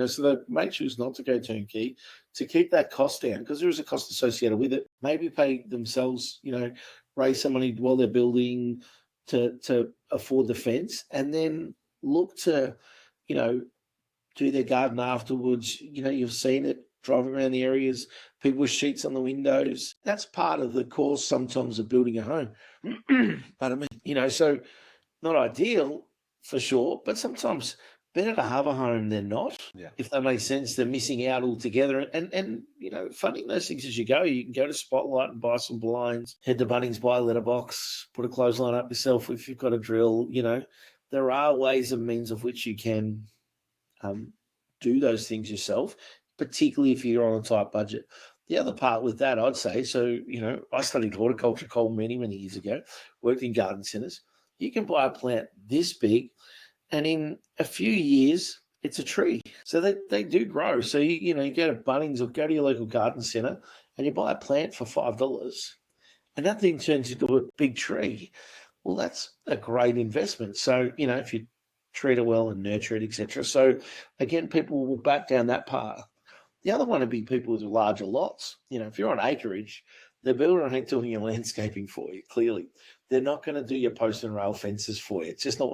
So they make choose not to go turnkey to keep that cost down, because there is a cost associated with it. Maybe pay themselves, raise some money while they're building to afford the fence, and then look to, you know, do their garden afterwards. You've seen it driving around the areas, people with sheets on the windows. That's part of the course sometimes of building a home. Pardon me. So not ideal for sure, but sometimes better to have a home than not. Yeah. If that makes sense, they're missing out altogether. And funding those things as you go. You can go to Spotlight and buy some blinds, head to Bunnings, buy a letterbox, put a clothesline up yourself if you've got a drill. There are ways and means of which you can do those things yourself, particularly if you're on a tight budget. The other part with that, I'd say, so, I studied horticulture, Cole, many, many years ago, worked in garden centres. You can buy a plant this big, and in a few years, it's a tree. So they do grow. So, you go to Bunnings or go to your local garden centre and you buy a plant for $5, and that thing turns into a big tree. Well, that's a great investment. So, if you treat it well and nurture it, etc. So, again, people will back down that path. The other one would be people with larger lots. If you're on acreage, the builder ain't doing your landscaping for you, clearly. They're not going to do your post and rail fences for you. It's just not